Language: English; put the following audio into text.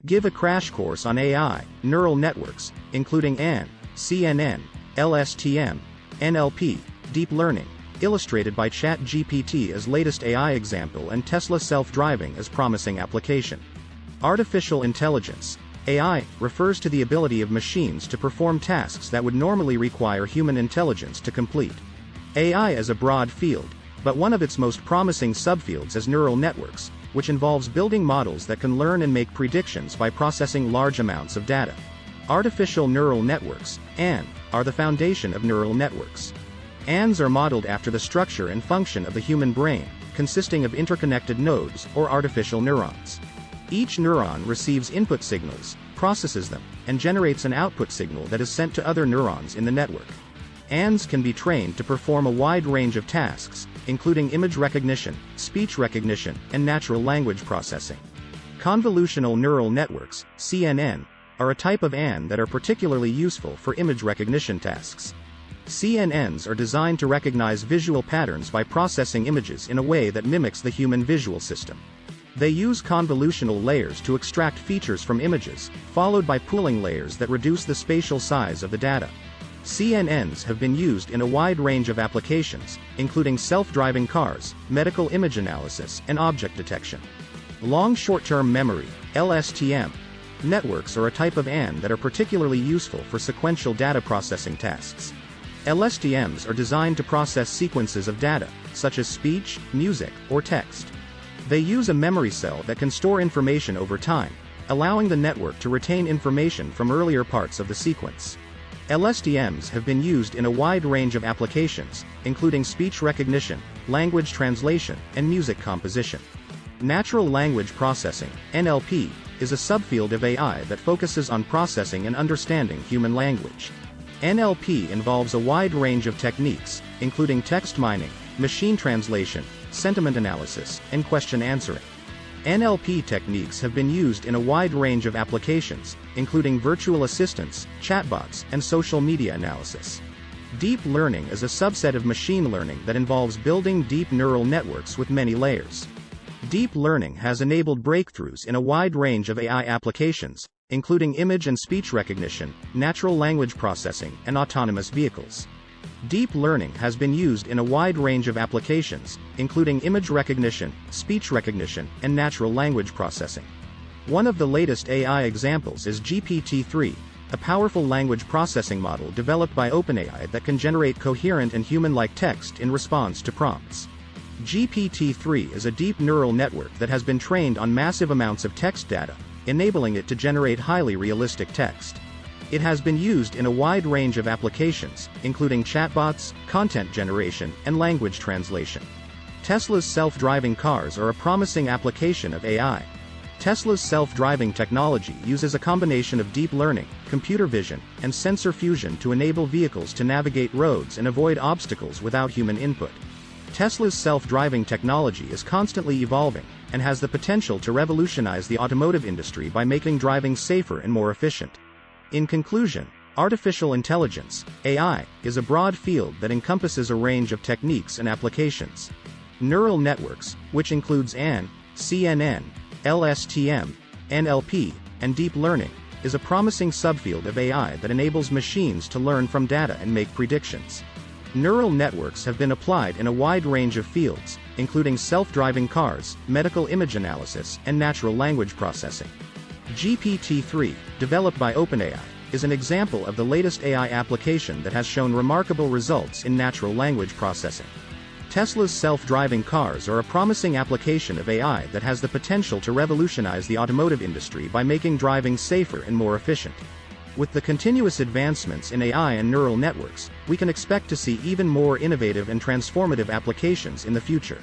give a crash course on AI, neural networks, including RNN, CNN, LSTM, NLP, deep learning, illustrated by ChatGPT as latest AI example and Tesla self-driving as promising application. Artificial intelligence, AI, refers to the ability of machines to perform tasks that would normally require human intelligence to complete. AI is a broad field, but one of its most promising subfields is neural networks, which involves building models that can learn and make predictions by processing large amounts of data. Artificial neural networks, RNN, are the foundation of neural networks. RNNs are modeled after the structure and function of the human brain, consisting of interconnected nodes, or artificial neurons. Each neuron receives input signals, processes them, and generates an output signal that is sent to other neurons in the network. RNNs can be trained to perform a wide range of tasks, including image recognition, speech recognition, and natural language processing. Convolutional neural networks, CNN, are a type of RNN that are particularly useful for image recognition tasks. CNNs are designed to recognize visual patterns by processing images in a way that mimics the human visual system. They use convolutional layers to extract features from images, followed by pooling layers that reduce the spatial size of the data. CNNs have been used in a wide range of applications, including self-driving cars, medical image analysis, and object detection. Long short-term memory, LSTM, networks are a type of RNN that are particularly useful for sequential data processing tasks. LSTMs are designed to process sequences of data, such as speech, music, or text. They use a memory cell that can store information over time, allowing the network to retain information from earlier parts of the sequence. LSTMs have been used in a wide range of applications, including speech recognition, language translation, and music composition. Natural language processing, NLP, is a subfield of AI that focuses on processing and understanding human language. NLP involves a wide range of techniques, including text mining, machine translation, sentiment analysis, and question answering. NLP techniques have been used in a wide range of applications, including virtual assistants, chatbots, and social media analysis. Deep learning is a subset of machine learning that involves building deep neural networks with many layers. Deep learning has enabled breakthroughs in a wide range of AI applications, including image and speech recognition, natural language processing, and autonomous vehicles. Deep learning has been used in a wide range of applications, including image recognition, speech recognition, and natural language processing. One of the latest AI examples is GPT-3, a powerful language processing model developed by OpenAI that can generate coherent and human-like text in response to prompts. GPT-3 is a deep neural network that has been trained on massive amounts of text data, enabling it to generate highly realistic text. It has been used in a wide range of applications, including chatbots, content generation, and language translation. Tesla's self-driving cars are a promising application of AI. Tesla's self-driving technology uses a combination of deep learning, computer vision, and sensor fusion to enable vehicles to navigate roads and avoid obstacles without human input. Tesla's self-driving technology is constantly evolving, and has the potential to revolutionize the automotive industry by making driving safer and more efficient. In conclusion, artificial intelligence, AI, is a broad field that encompasses a range of techniques and applications. Neural networks, which includes RNN, CNN, LSTM, NLP, and deep learning, is a promising subfield of AI that enables machines to learn from data and make predictions. Neural networks have been applied in a wide range of fields, including self-driving cars, medical image analysis, and natural language processing. GPT-3, developed by OpenAI, is an example of the latest AI application that has shown remarkable results in natural language processing. Tesla's self-driving cars are a promising application of AI that has the potential to revolutionize the automotive industry by making driving safer and more efficient. With the continuous advancements in AI and neural networks, we can expect to see even more innovative and transformative applications in the future.